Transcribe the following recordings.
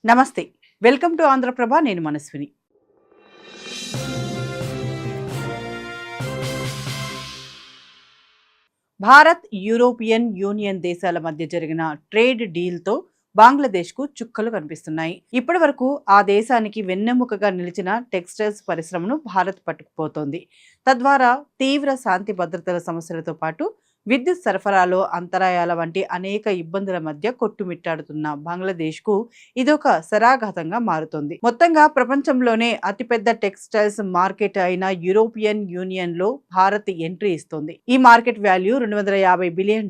నమస్తే. Welcome to Andhra Prabha. నేను Manasvini. Bharat, European union దేశాల మధ్య జరిగిన ట్రేడ్ డీల్‌తో బంగ్లాదేశ్‌కు చుక్కలు కనిపిస్తున్నాయి. ఇప్పటివరకు ఆ దేశానికి వెన్నెముకగా నిలిచిన టెక్స్టైల్స్ పరిశ్రమను భారత్ పట్టుకుపోతోంది. తద్వారా తీవ్ర శాంతి భద్రతల సమస్యలతో పాటు విద్యుత్ సరఫరాలో అంతరాయాల వంటి అనేక ఇబ్బందుల మధ్య కొట్టుమిట్టాడుతున్న బంగ్లాదేశ్‌కు ఇదొక శరాఘాతంగా మారుతోంది. మొత్తంగా ప్రపంచంలోనే అతిపెద్ద టెక్స్టైల్స్ మార్కెట్ అయిన యూరోపియన్ యూనియన్‌లో భారత్ ఎంట్రీ ఇస్తోంది. ఈ మార్కెట్ వాల్యూ $250 బిలియన్.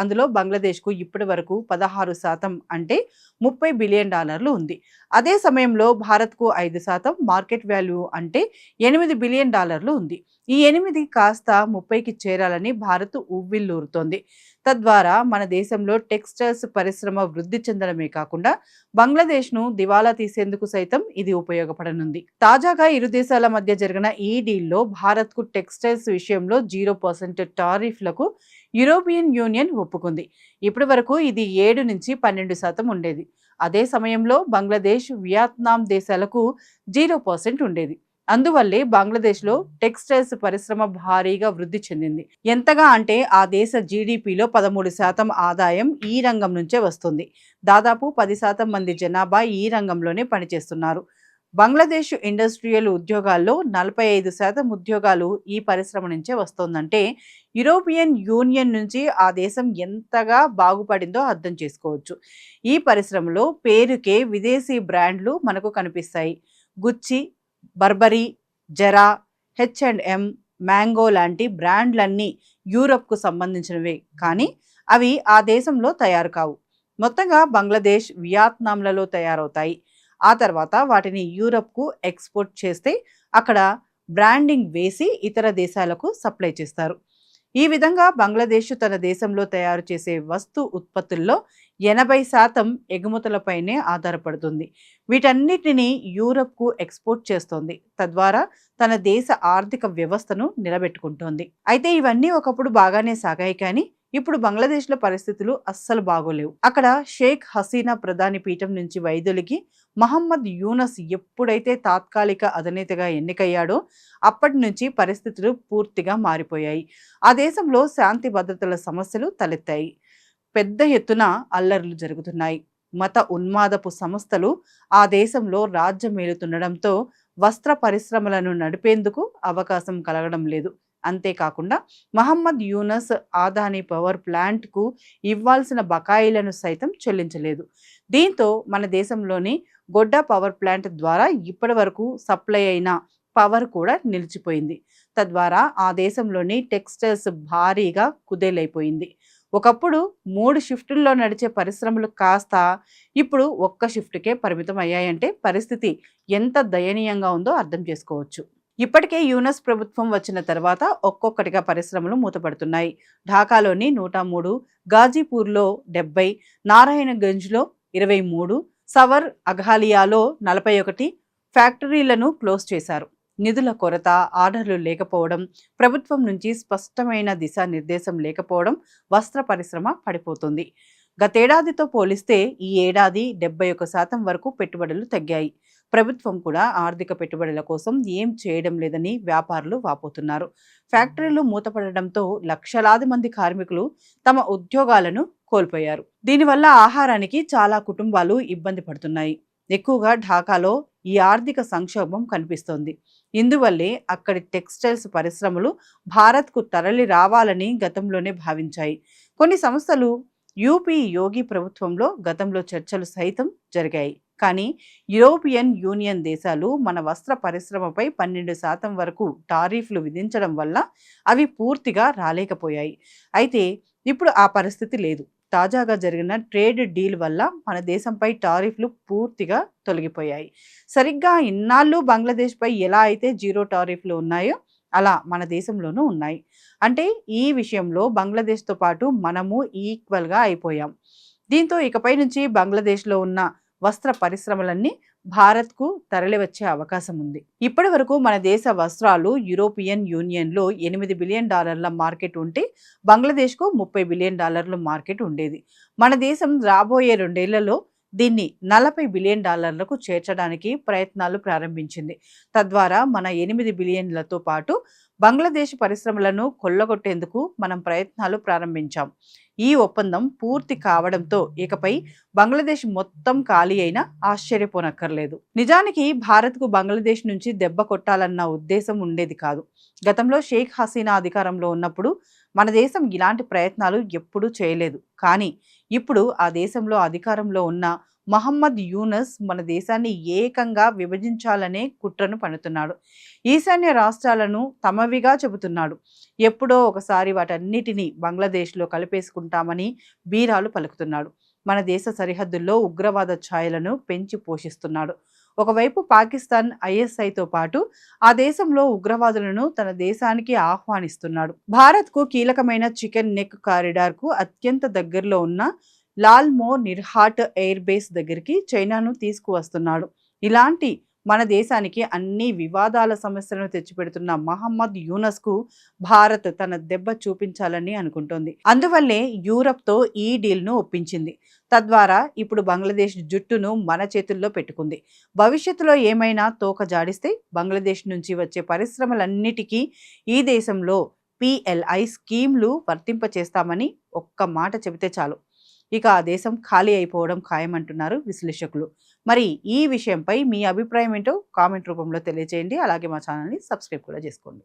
అందులో బంగ్లాదేశ్‌కు ఇప్పటి వరకు 16% అంటే $30 బిలియన్ ఉంది. అదే సమయంలో భారత్‌కు 5% మార్కెట్ వాల్యూ అంటే $8 బిలియన్ ఉంది. ఈ 8 కాస్త 30కి చేరాలని భారత్ ఉవ్విళ్లూరుతోంది. తద్వారా మన దేశంలో టెక్స్టైల్స్ పరిశ్రమ వృద్ధి చెందడమే కాకుండా బంగ్లాదేశ్ను దివాలా తీసేందుకు సైతం ఇది ఉపయోగపడనుంది. తాజాగా ఇరు దేశాల మధ్య జరిగిన ఈ డీల్లో భారత్కు టెక్స్టైల్స్ విషయంలో 0% టారిఫ్లకు యూరోపియన్ యూనియన్ ఒప్పుకుంది. ఇప్పటి వరకు ఇది 7 నుంచి 12% ఉండేది. అదే సమయంలో బంగ్లాదేశ్, వియత్నాం దేశాలకు 0% ఉండేది. అందువల్లే బంగ్లాదేశ్లో టెక్స్టైల్స్ పరిశ్రమ భారీగా వృద్ధి చెందింది. ఎంతగా అంటే ఆ దేశ జీడీపీలో 13% ఆదాయం ఈ రంగం నుంచే వస్తుంది. దాదాపు 10% మంది జనాభా ఈ రంగంలోనే పనిచేస్తున్నారు. బంగ్లాదేశ్ ఇండస్ట్రియల్ ఉద్యోగాల్లో 45% ఉద్యోగాలు ఈ పరిశ్రమ నుంచే వస్తోందంటే యూరోపియన్ యూనియన్ నుంచి ఆ దేశం ఎంతగా బాగుపడిందో అర్థం చేసుకోవచ్చు. ఈ పరిశ్రమలో పేరుకే విదేశీ బ్రాండ్లు మనకు కనిపిస్తాయి. గుచ్చి, బర్బరీ, జరా, H&M, మ్యాంగో లాంటి బ్రాండ్లన్నీ యూరప్కు సంబంధించినవే, కానీ అవి ఆ దేశంలో తయారు కావు. మొత్తంగా బంగ్లాదేశ్, వియత్నాంలలో తయారవుతాయి. ఆ తర్వాత వాటిని యూరప్కు ఎక్స్పోర్ట్ చేస్తే అక్కడ బ్రాండింగ్ వేసి ఇతర దేశాలకు సప్లై చేస్తారు. ఈ విధంగా బంగ్లాదేశ్ తన దేశంలో తయారు చేసే వస్తు ఉత్పత్తుల్లో 80% ఎగుమతులపైనే ఆధారపడుతుంది. వీటన్నిటిని యూరప్కు ఎక్స్పోర్ట్ చేస్తోంది. తద్వారా తన దేశ ఆర్థిక వ్యవస్థను నిలబెట్టుకుంటోంది. అయితే ఇవన్నీ ఒకప్పుడు బాగానే సాగాయి, కానీ ఇప్పుడు బంగ్లాదేశ్లో పరిస్థితులు అస్సలు బాగోలేవు. అక్కడ షేక్ హసీనా ప్రధాని పీఠం నుంచి వైదొలిగి మహమ్మద్ యూనస్ ఎప్పుడైతే తాత్కాలిక అధినేతగా ఎన్నికయ్యాడో అప్పటి నుంచి పరిస్థితులు పూర్తిగా మారిపోయాయి. ఆ దేశంలో శాంతి భద్రతల సమస్యలు తలెత్తాయి. పెద్ద ఎత్తున అల్లర్లు జరుగుతున్నాయి. మత ఉన్మాదపు సంస్థలు ఆ దేశంలో రాజ్యమేలుతుండడంతో వస్త్ర పరిశ్రమలను నడిపేందుకు అవకాశం కలగడం లేదు. అంతేకాకుండా మహమ్మద్ యూనస్ ఆదాని పవర్ ప్లాంట్కు ఇవ్వాల్సిన బకాయిలను సైతం చెల్లించలేదు. దీంతో మన దేశంలోని గొడ్డ పవర్ ప్లాంట్ ద్వారా ఇప్పటి వరకు సప్లై అయిన పవర్ కూడా నిలిచిపోయింది. తద్వారా ఆ దేశంలోని టెక్స్టైల్స్ భారీగా కుదేలైపోయింది. ఒకప్పుడు 3 షిఫ్టుల్లో నడిచే పరిశ్రమలు కాస్త ఇప్పుడు ఒక్క షిఫ్ట్కే పరిమితం అయ్యాయంటే పరిస్థితి ఎంత దయనీయంగా ఉందో అర్థం చేసుకోవచ్చు. ఇప్పటికే యూనస్ ప్రభుత్వం వచ్చిన తర్వాత ఒక్కొక్కటిగా పరిశ్రమలు మూతపడుతున్నాయి. ఢాకాలోని 103, గాజీపూర్లో 70, నారాయణగంజ్లో 23, సవర్ అఘాలియాలో 41 ఫ్యాక్టరీలను క్లోజ్ చేశారు. నిధుల కొరత, ఆర్డర్లు లేకపోవడం, ప్రభుత్వం నుంచి స్పష్టమైన దిశానిర్దేశం లేకపోవడం వస్త్ర పరిశ్రమ పడిపోతుంది. గతేడాదితో పోలిస్తే ఈ ఏడాది 71% వరకు పెట్టుబడులు తగ్గాయి. ప్రభుత్వం కూడా ఆర్థిక పెట్టుబడుల కోసం ఏం చేయడం లేదని వ్యాపారులు వాపోతున్నారు. ఫ్యాక్టరీలు మూతపడడంతో లక్షలాది మంది కార్మికులు తమ ఉద్యోగాలను కోల్పోయారు. దీనివల్ల ఆహారానికి చాలా కుటుంబాలు ఇబ్బంది పడుతున్నాయి. ఎక్కువగా ఢాకాలో ఈ ఆర్థిక సంక్షోభం కనిపిస్తోంది. ఇందువల్లే అక్కడి టెక్స్టైల్స్ పరిశ్రమలు భారత్కు తరలి రావాలని గతంలోనే భావించాయి. కొన్ని సంస్థలు యూపీ యోగి ప్రభుత్వంలో గతంలో చర్చలు సైతం జరిగాయి. కానీ యూరోపియన్ యూనియన్ దేశాలు మన వస్త్ర పరిశ్రమపై 12% వరకు టారిఫ్లు విధించడం వల్ల అవి పూర్తిగా రాలేకపోయాయి. అయితే ఇప్పుడు ఆ పరిస్థితి లేదు. తాజాగా జరిగిన ట్రేడ్ డీల్ వల్ల మన దేశంపై టారిఫ్లు పూర్తిగా తొలగిపోయాయి. సరిగ్గా ఇన్నాళ్ళు బంగ్లాదేశ్పై ఎలా అయితే 0 టారిఫ్లు ఉన్నాయో అలా మన దేశంలోనూ ఉన్నాయి. అంటే ఈ విషయంలో బంగ్లాదేశ్తో పాటు మనము ఈక్వల్గా అయిపోయాం. దీంతో ఇకపై నుంచి బంగ్లాదేశ్లో ఉన్న వస్త్ర పరిశ్రమలన్నీ భారత్కు తరలివచ్చే అవకాశం ఉంది. ఇప్పటి వరకు మన దేశ వస్త్రాలు యూరోపియన్ యూనియన్లో $8 బిలియన్ మార్కెట్ ఉంటే బంగ్లాదేశ్కు $30 బిలియన్ మార్కెట్ ఉండేది. మన దేశం రాబోయే 2 ఏళ్లలో దీన్ని $40 బిలియన్ చేర్చడానికి ప్రయత్నాలు ప్రారంభించింది. తద్వారా మన 8 బిలియన్లతో పాటు బంగ్లాదేశ్ పరిశ్రమలను కొల్లగొట్టేందుకు మనం ప్రయత్నాలు ప్రారంభించాం. ఈ ఒప్పందం పూర్తి కావడంతో ఇకపై బంగ్లాదేశ్ మొత్తం ఖాళీ అయినా ఆశ్చర్యపోనక్కర్లేదు. నిజానికి భారత్కు బంగ్లాదేశ్ నుంచి దెబ్బ కొట్టాలన్న ఉద్దేశం ఉండేది కాదు. గతంలో షేక్ హసీనా అధికారంలో ఉన్నప్పుడు మన దేశం ఇలాంటి ప్రయత్నాలు ఎప్పుడూ చేయలేదు. కానీ ఇప్పుడు ఆ దేశంలో అధికారంలో ఉన్న మహమ్మద్ యూనస్ మన దేశాన్ని ఏకంగా విభజించాలనే కుట్రను పన్నుతున్నాడు. ఈశాన్య రాష్ట్రాలను తమవిగా చెబుతున్నాడు. ఎప్పుడో ఒకసారి వాటన్నిటినీ బంగ్లాదేశ్లో కలిపేసుకుంటామని బీరాలు పలుకుతున్నాడు. మన దేశ సరిహద్దుల్లో ఉగ్రవాద ఛాయలను పెంచి పోషిస్తున్నాడు. ఒకవైపు పాకిస్తాన్ ఐఎస్ఐతో పాటు ఆ దేశంలో ఉగ్రవాదులను తన దేశానికి ఆహ్వానిస్తున్నాడు. భారత్కు కీలకమైన చికెన్ నెక్ కారిడార్కు అత్యంత దగ్గరలో ఉన్న లాల్మో నిర్హాట్ ఎయిర్ బేస్ దగ్గరికి చైనాను తీసుకువస్తున్నాడు. ఇలాంటి మన దేశానికి అన్ని వివాదాల సమస్యలను తెచ్చిపెడుతున్న మహమ్మద్ యూనస్కు భారత్ తన దెబ్బ చూపించాలని అనుకుంటోంది. అందువల్లే యూరప్తో ఈ డీల్ను ఒప్పించింది. తద్వారా ఇప్పుడు బంగ్లాదేశ్ జుట్టును మన చేతుల్లో పెట్టుకుంది. భవిష్యత్తులో ఏమైనా తోక జాడిస్తే బంగ్లాదేశ్ నుంచి వచ్చే పరిశ్రమలన్నిటికీ ఈ దేశంలో PLI స్కీమ్లు వర్తింపచేస్తామని ఒక్క మాట చెబితే చాలు, ఇక ఆ దేశం ఖాళీ అయిపోవడం ఖాయమంటున్నారు విశ్లేషకులు. మరి ఈ విషయంపై మీ అభిప్రాయం ఏంటో కామెంట్ రూపంలో తెలియజేయండి. అలాగే మా ఛానల్ని సబ్స్క్రైబ్ కూడా చేసుకోండి.